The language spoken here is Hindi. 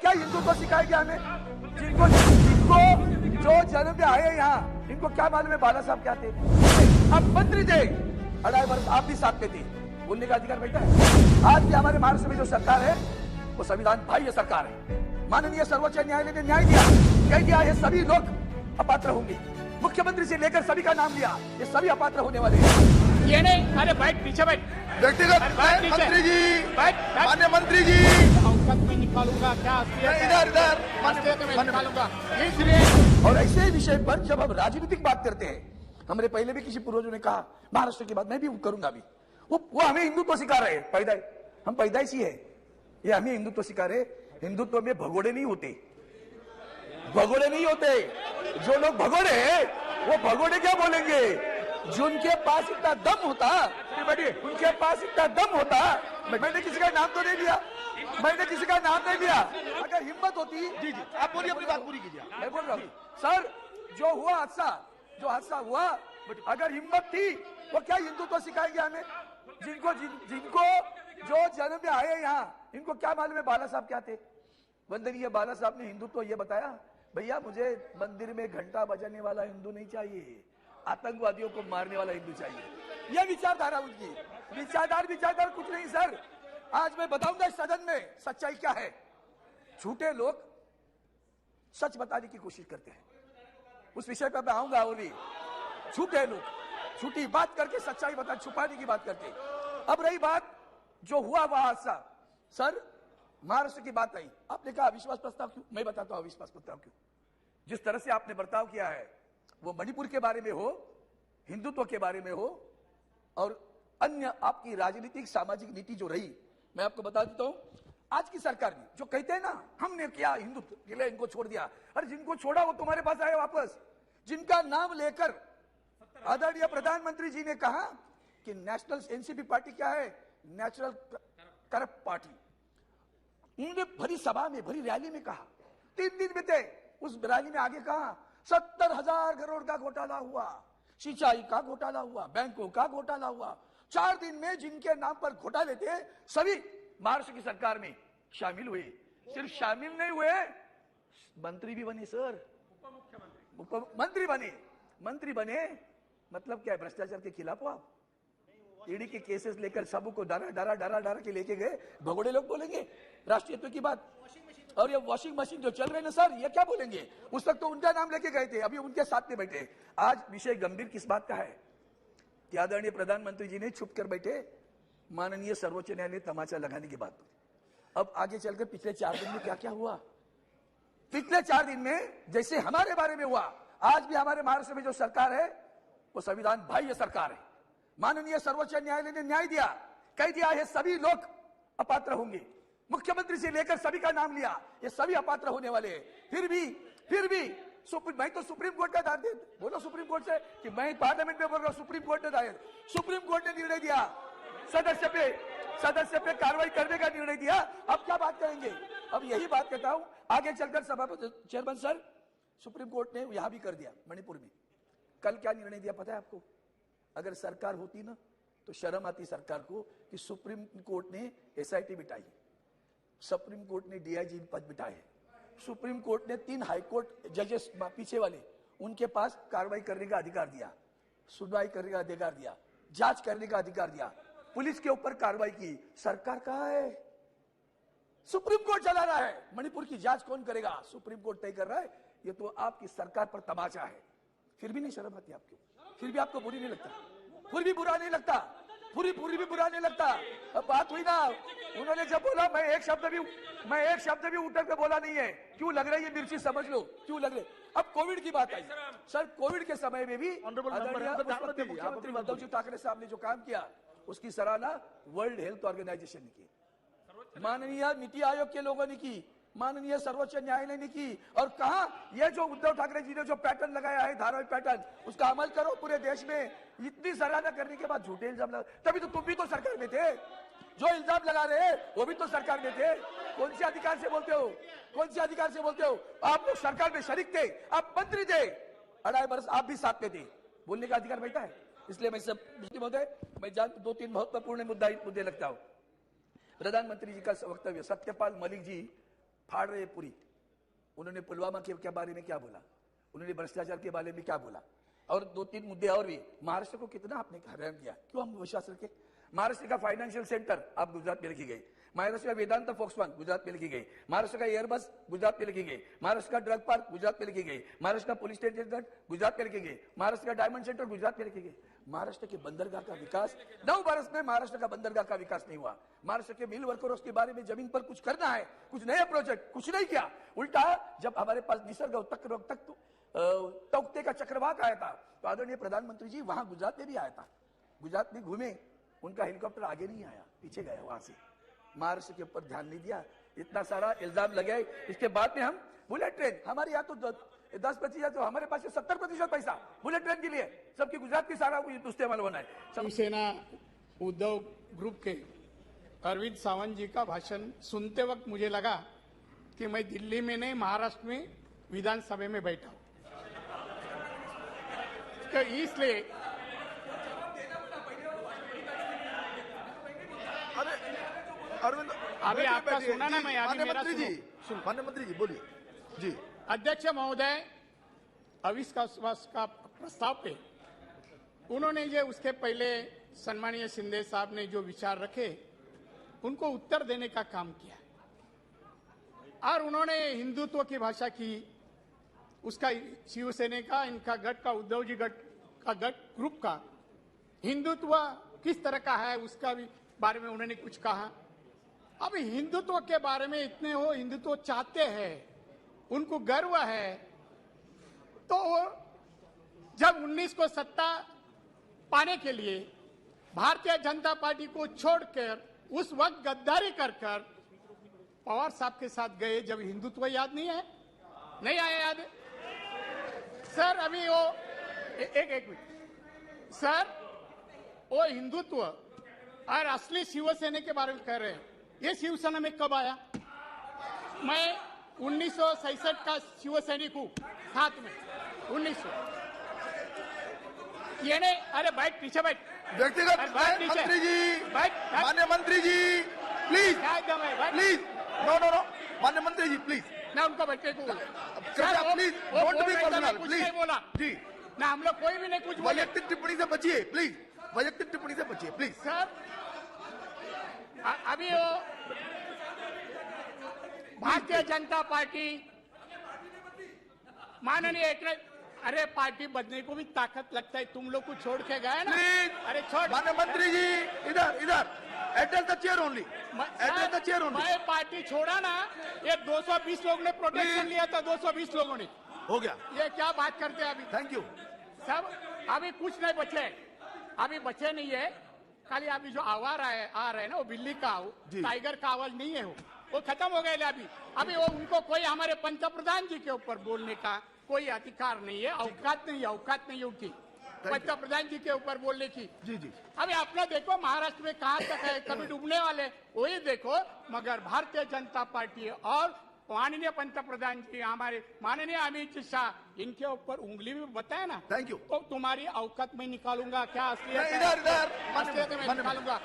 क्या हिंदुत्व सिखाएंगे हमें? जिनको जिनको जो जन्म में आए यहाँ, इनको क्या मालूम है बाला साहब क्या थे? अब मंत्री थे, 2.5 वर्ष आप भी साथ में थे, बोलने का अधिकार बैठा है। आज भी हमारे महाराष्ट्र में जो सरकार है वो संविधान बाह्य सरकार है। माननीय सर्वोच्च न्यायालय ने न्याय दिया, कह दिया है सभी लोग अपात्र होंगे। मुख्यमंत्री से लेकर सभी का नाम लिया, ये सभी अपात्र होने वाले हैं। ये नहीं, अरे बैठ पीछे बैठ। व्यक्तिगत मंत्री जी, मान्य मंत्री जी, औसत में निकालूंगा क्या? इधर मैं निकालूंगा इसलिए। और ऐसे विषय पर जब हम राजनीतिक बात करते हैं, हमारे पहले भी किसी पूर्वजों ने कहा, महाराष्ट्र की बात मैं भी करूंगा अभी, वो हमें हिंदुत्व सिखा रहे हैं। हम पैदाइशी है, ये हमें हिंदुत्व सिखा रहे। हिंदुत्व में भगोड़े नहीं होते, भगोड़े नहीं होते। जो लोग भगोड़े हैं वो भगोड़े क्या बोलेंगे? जिनके पास इतना दम होता, उनके पास इतना दम होता। मैंने किसी का नाम तो नहीं लिया, मैंने किसी का नाम नहीं लिया। अगर हिम्मत होती, जी आप बोलिए, अपनी बात पूरी कीजिए। मैं बोल रहा हूँ सर, जो हुआ हादसा, जो हादसा हुआ, अगर हिम्मत थी वो क्या हिंदुत्व सिखाएंगे हमें? जिनको जो जन्म में आए यहाँ, इनको क्या मालूम है बाला साहब क्या थे? वंदनीय बाला साहब ने हिंदुत्व ये बताया, भैया मुझे मंदिर में घंटा बजाने वाला हिंदू नहीं चाहिए, आतंकवादियों को मारने वाला हिंदू चाहिए। यह विचारधारा उनकी। विचारधारा कुछ नहीं सर। आज मैं बताऊंगा इस सदन में सच्चाई क्या है। झूठे लोग सच बताने की कोशिश करते हैं, उस विषय पर मैं आऊंगा। और भी झूठे लोग झूठी बात करके सच्चाई बता छुपाने की बात करते हैं। अब रही बात जो हुआ वह हादसा, सर महाराष्ट्र की बात आई, आपने कहा अविश्वास प्रस्ताव क्यों? मैं बताता हूं अविश्वास प्रस्ताव क्यों। जिस तरह से आपने बर्ताव किया है, वो मणिपुर के बारे में हो, हिंदुत्व के बारे में हो, और अन्य आपकी राजनीतिक सामाजिक नीति जो रही, मैं आपको बता देता हूं। आज की सरकार भी जो कहते हैं ना, हमने किया हिंदुत्व के लिए, इनको छोड़ दिया। अरे जिनको छोड़ा वो तुम्हारे पास आए वापस, जिनका नाम लेकर आदरणीय प्रधानमंत्री जी ने कहा कि नेशनल एनसीपी पार्टी क्या है? Natural corrupt party. उन्होंने भरी सभा में, भरी रैली में कहा, 3 दिन में थे उस रैली में, आगे कहा 70,000 करोड़ का घोटाला हुआ, सिंचाई का घोटाला हुआ, बैंकों का घोटाला हुआ। 4 दिन में जिनके नाम पर घोटाले थे सभी महाराष्ट्र की सरकार में शामिल हुए। सिर्फ शामिल नहीं हुए, मंत्री भी बने सर, मंत्री बने। मतलब क्या है? भ्रष्टाचार के खिलाफ हो आप? ईडी के केसेस लेकर सबको डरा के लेके गए, भगोड़े लोग बोलेंगे राष्ट्रीयत्व की बात। और ये वॉशिंग मशीन जो चल रहे हैं ना सर, ये क्या बोलेंगे? उस तक तो उनका नाम लेके गए थे, अभी उनके साथ में बैठे। आज विषय गंभीर किस बात का है कि आदरणीय प्रधानमंत्री जी ने छुप कर बैठे, माननीय सर्वोच्च न्यायालय तमाचा लगाने की बात। अब आगे चलकर पिछले 4 दिन में क्या क्या हुआ? पिछले 4 दिन में जैसे हमारे बारे में हुआ, आज भी हमारे महाराष्ट्र में जो सरकार है वो संविधान बाह्य सरकार है। माननीय सर्वोच्च न्यायालय ने न्याय दिया, कह दिया है सभी लोग अपात्र होंगे। मुख्यमंत्री से लेकर सभी का नाम लिया, ये सभी अपात्र होने वाले हैं। फिर भी मैं तो सुप्रीम कोर्ट का दायर, बोलो सुप्रीम कोर्ट से कि मैं पार्लियामेंट में बोल रहा हूं, सुप्रीम कोर्ट ने दायर, सुप्रीम कोर्ट ने निर्णय दिया, सदस्य पे कार्रवाई करने का निर्णय दिया। अब क्या बात करेंगे? अब यही बात कहता हूं, आगे चलकर सभापति चेयरमैन सर, सुप्रीम कोर्ट ने यहां भी कर दिया मणिपुर में। कल क्या निर्णय दिया पता है आपको? अगर सरकार होती ना तो शर्म आती सरकार को कि सुप्रीम कोर्ट ने एसआईटी बिठाई, सुप्रीम कोर्ट ने डीआईजी पद बिठाए, सुप्रीम कोर्ट ने 3 हाईकोर्ट जजेस पीछे वाले, उनके पास कार्रवाई करने का अधिकार दिया, सुनवाई करने का अधिकार दिया, जांच करने का अधिकार दिया, पुलिस के ऊपर कार्रवाई की। सरकार कहां है? सुप्रीम कोर्ट चला रहा है। मणिपुर की जांच कौन करेगा? सुप्रीम कोर्ट तय कर रहा है। ये तो आपकी सरकार पर तमाचा है। फिर भी नहीं शर्म आती आपको? फिर भी आपको बुरी नहीं लगता? फिर भी बुरा नहीं लगता? पूरी भी बुरा नहीं लगता? अब बात हुई ना, उन्होंने जब बोला, मैं एक शब्द भी उठकर के बोला नहीं है। क्यों लग रही है मिर्ची? समझ लो क्यों लग रही। अब कोविड की बात आई सर, कोविड के समय में भी मुख्यमंत्री उद्धव जी ठाकरे साहब ने जो काम किया उसकी सराहना वर्ल्ड हेल्थ ऑर्गेनाइजेशन ने की, माननीय नीति आयोग के लोगों ने की, माननीय सर्वोच्च न्यायालय ने की। और कहा यह जो उद्धव ठाकरे जी ने जो पैटर्न लगाया है, धारावाहिक पैटर्न, उसका अमल करो पूरे देश में। इतनी सराहना करने के बाद झूठे इल्जाम लगा, तभी तो तुम भी तो सरकार में थे। जो इल्जाम लगा रहे हैं वो भी तो सरकार में थे। कौन से अधिकार से बोलते हो? कौन से अधिकार से बोलते हो? आप लोग सरकार में शरीक थे, आप मंत्री थे, 2.5 वर्ष आप भी साथ में थे, बोलने का अधिकार बैठा है। इसलिए मैं सब महोदय, मैं 2-3 महत्वपूर्ण मुद्दे लगता हूं। प्रधानमंत्री जी का वक्तव्य, सत्यपाल मलिक जी फाड़ रहे हैं पूरी। उन्होंने पुलवामा के बारे में क्या बोला, उन्होंने भ्रष्टाचार के बारे में क्या बोला, और 2-3 मुद्दे और भी। महाराष्ट्र को कितना आपने हैरान किया, क्यों हम विश्वास रखे? महाराष्ट्र का फाइनेंशियल सेंटर आप गुजरात में लिखी गई, महाराष्ट्र का वेदांता फॉक्सकॉन गुजरात में लिखी गई, महाराष्ट्र का एयरबस गुजरात में लिखी गई, महाराष्ट्र का ड्रग पार्क गुजरात में लिखी गई, महाराष्ट्र का पुलिस स्टेशन गुजरात में लिखी गई, महाराष्ट्र का डायमंड सेंटर गुजरात में लिखी गई। महाराष्ट्र के बंदरगाह का विकास 9 वर्ष में महाराष्ट्र का बंदरगाह का विकास नहीं हुआ। महाराष्ट्र के मिल वर्करों के बारे में जमीन पर कुछ करना है, कुछ नए प्रोजेक्ट, कुछ नहीं किया। उल्टा जब हमारे पास निसर्ग तख्ते का चक्रवात आया था तो आदरणीय प्रधानमंत्री जी वहां गुजरात में भी आया था, गुजरात में घूमे, उनका हेलीकॉप्टर आगे नहीं आया, पीछे गया वहां से। महाराष्ट्र के ऊपर ध्यान नहीं दिया, इतना सारा इल्जाम लगे। इसके बाद में हम बुलेट ट्रेन, हमारे यहाँ तो 10-25, तो हमारे पास 70% पैसा बुलेट ट्रेन के लिए, सबकी गुजरात की सारा इस्तेमाल होना है। शिवसेना उद्धव ग्रुप के अरविंद सावंत जी का भाषण सुनते वक्त मुझे लगा कि मैं दिल्ली में नहीं, महाराष्ट्र में विधानसभा में बैठा हूं। तो इसलिए अरविंद अभी आपका सुना ना, मैं अभी माननीय मेरा मंत्री जी, माननीय मंत्री जी बोलिए जी। अध्यक्ष महोदय, अविश्वास का प्रस्ताव पे उन्होंने ये उसके पहले सम्मानीय शिंदे साहब ने जो विचार रखे उनको उत्तर देने का काम किया, और उन्होंने हिंदुत्व की भाषा की, उसका शिवसेना का, इनका गठ का, उद्धव जी गठ का, गठ ग्रुप का हिंदुत्व किस तरह का है उसका भी बारे में उन्होंने कुछ कहा। अब हिंदुत्व के बारे में इतने हो, हिंदुत्व चाहते हैं, उनको गर्व है, तो जब 19 को सत्ता पाने के लिए भारतीय जनता पार्टी को छोड़कर उस वक्त गद्दारी कर पवार साहब के साथ गए, जब हिंदुत्व याद नहीं है, नहीं आया याद सर? अभी वो एक मिनट सर, वो हिंदुत्व और असली शिवसेना के बारे में कह रहे हैं। ये शिवसेना में कब आया? मैं 1967 का शिवसैनिक हूं, साथ में 1900। ये नहीं, अरे बैठ पीछे बैठ, व्यक्तिगत मंत्री जी, माननीय मंत्री जी please please, no no no, माननीय मंत्री जी प्लीज, ना उनको बैठे को please don't be personal please बोला जी, ना हम लोग कोई भी नहीं कुछ बोले। वैयक्तिक टिप्पणी से बचिए प्लीज, वैयक्तिक टिप्पणी से बचिए प्लीज। सर अभी वो भारतीय जनता पार्टी माननीय अरे पार्टी बदलने को भी ताकत लगता है, तुम लोग को छोड़ के गए ना। अरे छोड़, माननीय मंत्री जी इधर इधर, address the chair only, address the chair only. मैं पार्टी छोड़ा ना, ये 220 लोगों ने प्रोटेक्शन लिया था, 220 लोगों ने। हो गया, ये क्या बात करते हैं अभी? Thank you. सब अभी कुछ नहीं बचे, अभी बचे नहीं है, खाली अभी जो आवाज आ रहे हैं ना, वो बिल्ली का, टाइगर का आवाज नहीं है, वो खत्म हो गए। अभी वो उनको कोई हमारे पंतप्रधान जी के ऊपर बोलने का कोई अधिकार नहीं है, औकात नहीं है उनकी पंतप्रधान जी के ऊपर बोलने की। जी जी, अभी अपना देखो महाराष्ट्र में कहां तक है, कभी डूबने वाले वही देखो, मगर भारतीय जनता पार्टी और माननीय पंतप्रधान जी हमारे माननीय अमित शाह, इनके ऊपर उंगली भी बताया ना। Thank you. तो तुम्हारी औकात में निकालूंगा क्या, असलियत इधर इधर असलियत में निकालूंगा।